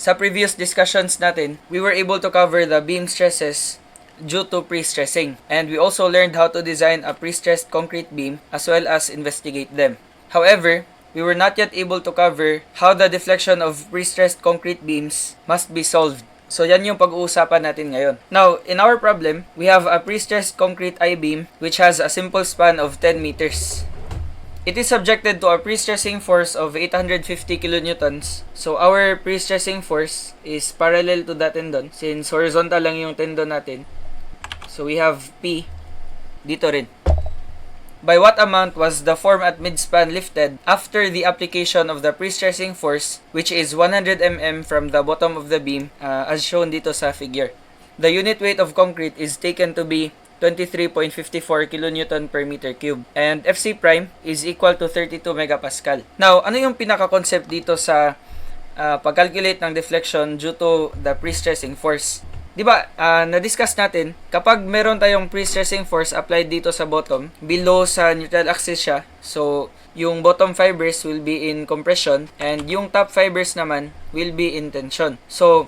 sa previous discussions natin, we were able to cover the beam stresses due to pre-stressing. And we also learned how to design a pre-stressed concrete beam as well as investigate them. However, we were not yet able to cover how the deflection of pre-stressed concrete beams must be solved. So yan yung pag-uusapan natin ngayon. Now, in our problem, we have a pre-stressed concrete I-beam which has a simple span of 10 meters. It is subjected to a pre-stressing force of 850 kilonewtons. So our pre-stressing force is parallel to that tendon since horizontal lang yung tendon natin. So we have P dito rin. By what amount was the form at midspan lifted after the application of the pre-stressing force, which is 100 mm from the bottom of the beam as shown dito sa figure. The unit weight of concrete is taken to be 23.54 kilonewton per meter cube. And Fc prime is equal to 32 megapascal. Now, ano yung pinaka-concept dito sa pag-calculate ng deflection due to the pre-stressing force? Diba, na-discuss natin, kapag meron tayong pre-stressing force applied dito sa bottom, below sa neutral axis siya, so yung bottom fibers will be in compression and yung top fibers naman will be in tension. So,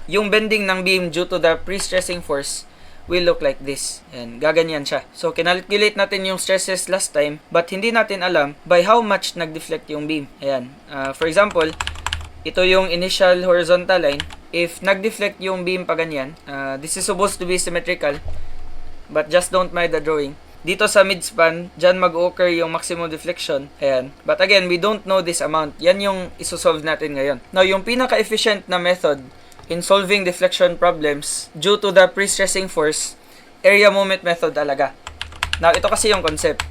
yung bending ng beam due to the pre-stressing force will look like this. And gaganyan siya. So, kinalculate natin yung stresses last time, but hindi natin alam by how much nag-deflect yung beam. Ayan. For example, ito yung initial horizontal line. If nag-deflect yung beam pa ganyan, this is supposed to be symmetrical, but just don't mind the drawing. Dito sa midspan, dyan mag-occur yung maximum deflection. Ayan. But again, we don't know this amount. Yan yung isosolve natin ngayon. Now, yung pinaka-efficient na method in solving deflection problems due to the pre-stressing force, area moment method talaga. Now, ito kasi yung concept.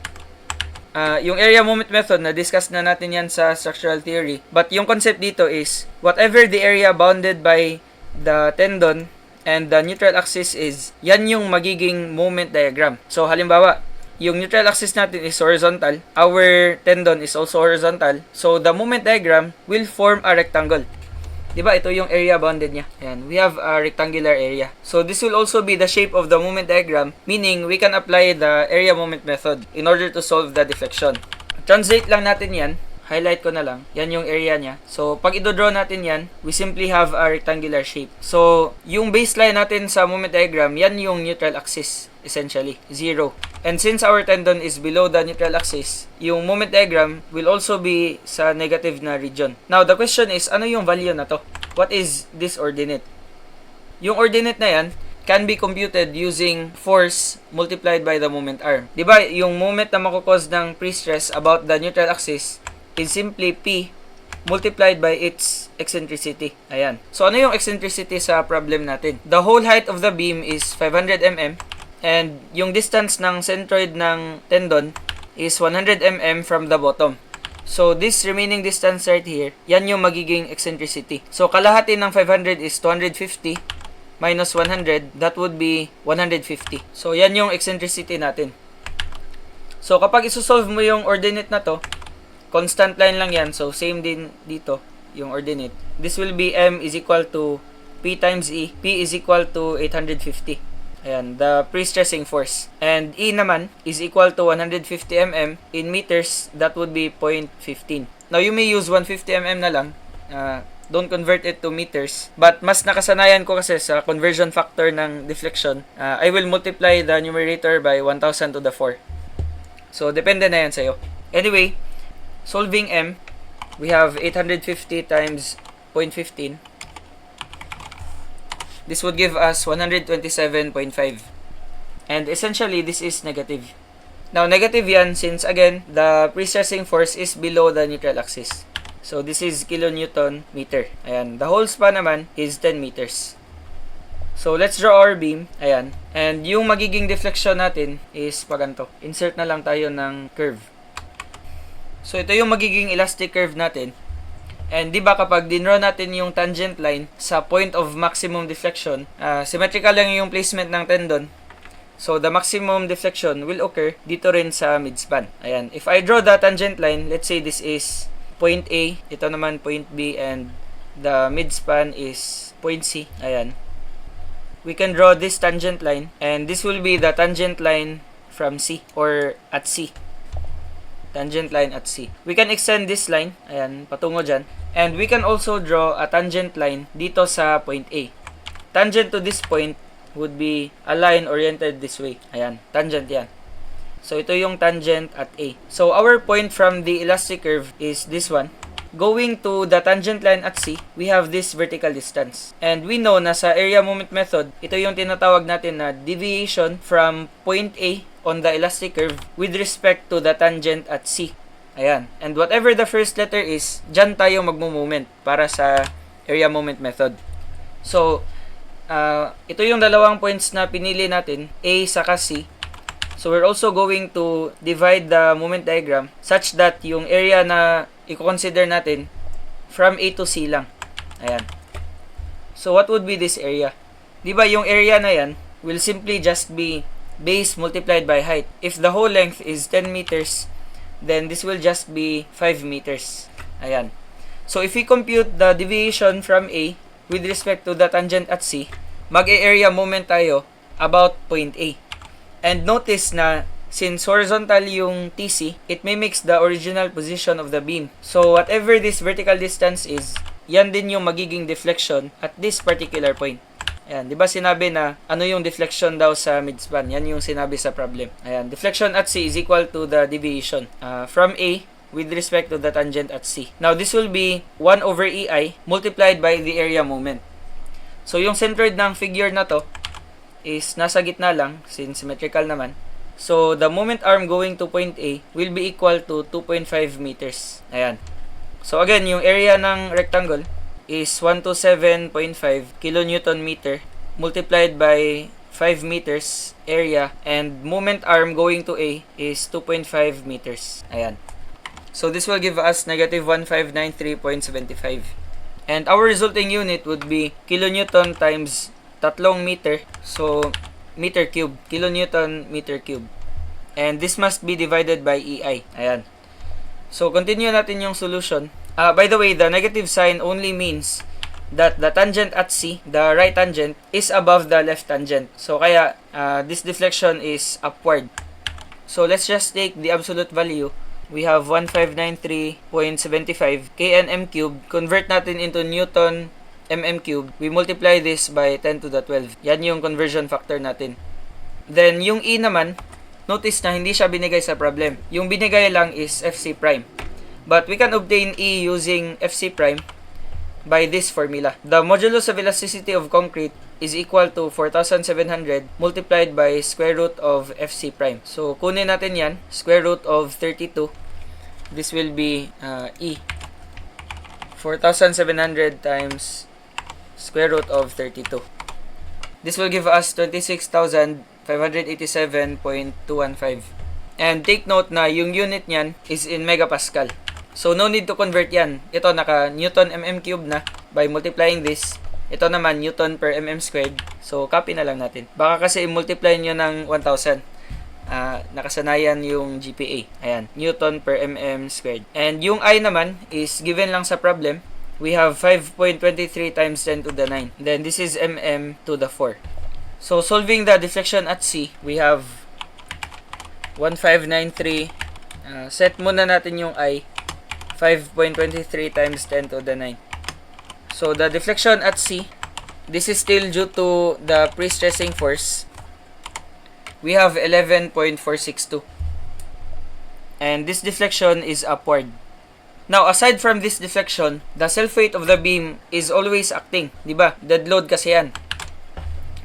Yung area moment method, na-discuss na natin yan sa structural theory. But yung concept dito is, whatever the area bounded by the tendon and the neutral axis is, yan yung magiging moment diagram. So, halimbawa, yung neutral axis natin is horizontal. Our tendon is also horizontal. So, the moment diagram will form a rectangle. Diba, ito yung area bounded niya. Ayan, we have a rectangular area. So, this will also be the shape of the moment diagram, meaning we can apply the area moment method in order to solve the deflection. Translate lang natin yan. Highlight ko na lang. Yan yung area niya. So, pag i-draw natin yan, we simply have a rectangular shape. So, yung baseline natin sa moment diagram, yan yung neutral axis, essentially, 0. And since our tendon is below the neutral axis, yung moment diagram will also be sa negative na region. Now, the question is, ano yung value na to? What is this ordinate? Yung ordinate na yan can be computed using force multiplied by the moment arm. Diba, yung moment na makukause ng pre-stress about the neutral axis is simply P multiplied by its eccentricity. Ayan. So, ano yung eccentricity sa problem natin? The whole height of the beam is 500 mm. And yung distance ng centroid ng tendon is 100 mm from the bottom. So, this remaining distance right here, yan yung magiging eccentricity. So, kalahati ng 500 is 250 minus 100, that would be 150. So, yan yung eccentricity natin. So, kapag isosolve mo yung ordinate na to, constant line lang yan. So, same din dito, yung ordinate. This will be M is equal to P times E. P is equal to 850. Ayan, the pre-stressing force. And E naman is equal to 150 mm. In meters, that would be 0.15. Now, you may use 150 mm na lang. Don't convert it to meters. But mas nakasanayan ko kasi sa conversion factor ng deflection, I will multiply the numerator by 1000 to the 4. So, depende na yan sa'yo. Anyway, solving M, we have 850 times 0.15. This would give us 127.5. And essentially, this is negative. Now, negative yan since, again, the pre-stressing force is below the neutral axis. So, this is kilonewton meter. Ayan. The whole span naman is 10 meters. So, let's draw our beam. Ayan. And yung magiging deflection natin is paganto. Insert na lang tayo ng curve. So, ito yung magiging elastic curve natin. And di ba kapag dinraw natin yung tangent line sa point of maximum deflection, symmetrical lang yung placement ng tendon. So, the maximum deflection will occur dito rin sa midspan. Ayan. If I draw the tangent line, let's say this is point A, ito naman point B, and the midspan is point C. Ayan. We can draw this tangent line, and this will be the tangent line from C, or at C. Tangent line at C. We can extend this line, ayan, patungo dyan. And we can also draw a tangent line dito sa point A. Tangent to this point would be a line oriented this way. Ayan, tangent yan. So, ito yung tangent at A. So, our point from the elastic curve is this one. Going to the tangent line at C, we have this vertical distance. And we know na sa area moment method, ito yung tinatawag natin na deviation from point A on the elastic curve with respect to the tangent at C. Ayan. And whatever the first letter is, dyan tayo magmo-moment para sa area moment method. So, ito yung dalawang points na pinili natin, A saka C. So, we're also going to divide the moment diagram such that yung area na i-consider natin from A to C lang. Ayan. So, what would be this area? Diba yung area na yan will simply just be base multiplied by height. If the whole length is 10 meters, then this will just be 5 meters. Ayan. So, if we compute the deviation from A with respect to the tangent at C, mag-area moment tayo about point A. And notice na since horizontal yung TC, it mimics the original position of the beam. So, whatever this vertical distance is, yan din yung magiging deflection at this particular point. Ayan, di ba sinabi na ano yung deflection daw sa midspan? Yan yung sinabi sa problem. Ayan, deflection at C is equal to the deviation from A with respect to the tangent at C. Now, this will be 1 over EI multiplied by the area moment. So, yung centroid ng figure na to is nasa gitna lang, since symmetrical naman. So, the moment arm going to point A will be equal to 2.5 meters. Ayan. So, again, yung area ng rectangle is 127.5 kilonewton meter multiplied by 5 meters area, and moment arm going to A is 2.5 meters. Ayan. So, this will give us negative 1593.75. And our resulting unit would be kilonewton times 3 meter. So, meter cube. Kilonewton meter cube. And this must be divided by EI. Ayan. So, continue natin yung solution. By the way, the negative sign only means that the tangent at C, the right tangent, is above the left tangent. So, kaya this deflection is upward. So, let's just take the absolute value. We have 1593.75 kNm cubed. Convert natin into Newton mm cubed. We multiply this by 10 to the 12. Yan yung conversion factor natin. Then, yung E naman, notice na hindi siya binigay sa problem. Yung binigay lang is FC prime. But we can obtain E using FC prime by this formula. The modulus of elasticity of concrete is equal to 4,700 multiplied by square root of FC prime. So, kunin natin yan. Square root of 32. This will be E. 4,700 times square root of 32. This will give us 26,587.215. And take note na yung unit niyan is in megapascal. So, no need to convert yan. Ito, naka Newton mm cube na by multiplying this. Ito naman, Newton per mm squared. So, copy na lang natin. Baka kasi i-multiply nyo ng 1,000. Nakasanayan yung GPA. Ayan, Newton per mm squared. And yung I naman is given lang sa problem. We have 5.23 times 10 to the 9. Then, this is mm to the 4. So, solving the deflection at C, we have 1593. Set muna natin yung I. 5.23 times 10 to the 9. So, the deflection at C, this is still due to the pre-stressing force. We have 11.462. And this deflection is upward. Now, aside from this deflection, the self-weight of the beam is always acting. Diba? Dead load kasi yan.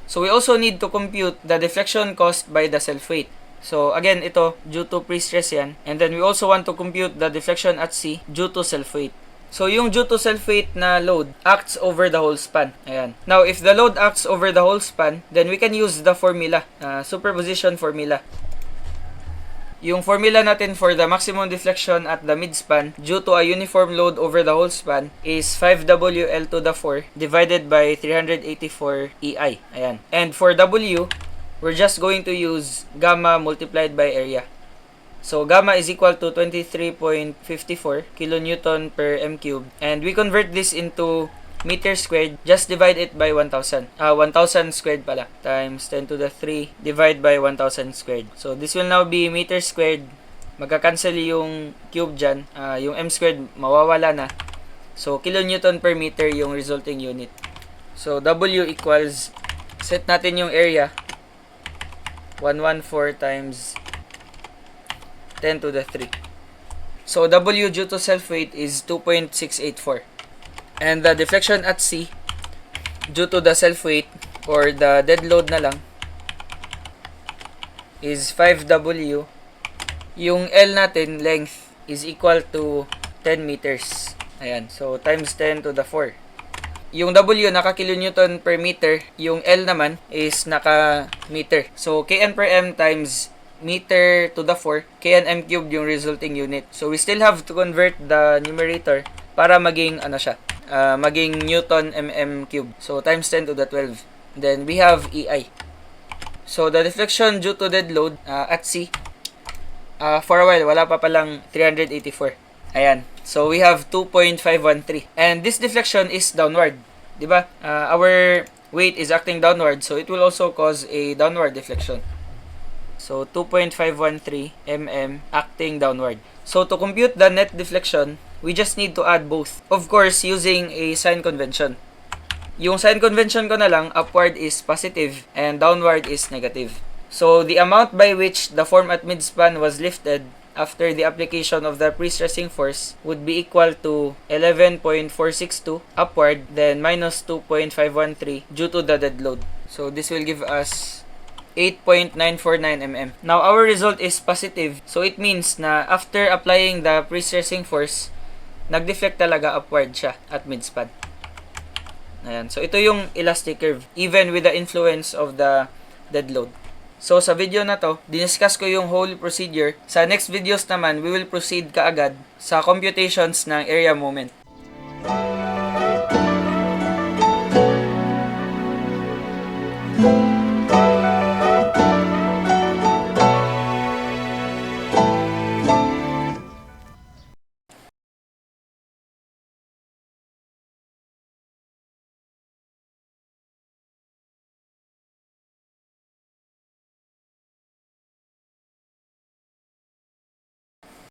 So, we also need to compute the deflection caused by the self-weight. So, again, ito, due to pre-stress yan. And then, we also want to compute the deflection at C due to self-weight. So, yung due to self-weight na load acts over the whole span. Ayan. Now, if the load acts over the whole span, then we can use the formula, superposition formula. Yung formula natin for the maximum deflection at the midspan due to a uniform load over the whole span is 5WL to the 4 divided by 384 EI. Ayan. And for W, we're just going to use gamma multiplied by area. So, gamma is equal to 23.54 kilonewton per m cubed. And we convert this into meter squared. Just divide it by 1,000. 1,000 squared pala. Times 10 to the 3 divide by 1,000 squared. So, this will now be meter squared. Magka-cancel yung cube dyan. Yung m squared mawawala na. So, kilonewton per meter yung resulting unit. So, W equals, set natin yung area, 114 times 10 to the 3. So, W due to self-weight is 2.684. And the deflection at C, due to the self-weight, or the dead load na lang, is 5W. Yung L natin, length, is equal to 10 meters. Ayan. So, times 10 to the 4. Yung W, naka-kilonewton per meter. Yung L naman is naka-meter. So, Kn per M times meter to the 4, Kn M cubed yung resulting unit. So, we still have to convert the numerator para maging, maging Newton mm cube. So, times 10 to the 12. Then, we have EI. So, the deflection due to dead load at C, for a while, wala pa palang 384. Ayan. So, we have 2.513. And this deflection is downward. Diba? Our weight is acting downward, so it will also cause a downward deflection. So, 2.513 mm acting downward. So, to compute the net deflection, we just need to add both. Of course, using a sign convention. Yung sign convention ko na lang, upward is positive and downward is negative. So, the amount by which the form at midspan was lifted after the application of the pre-stressing force would be equal to 11.462 upward, then minus 2.513 due to the dead load. So, this will give us 8.949 mm. Now, our result is positive. So, it means na after applying the pre-stressing force, nag-deflect talaga upward siya at midspan. Ayan. So, ito yung elastic curve, even with the influence of the dead load. So, sa video na to, diniscuss ko yung whole procedure. Sa next videos naman, we will proceed kaagad sa computations ng area moment.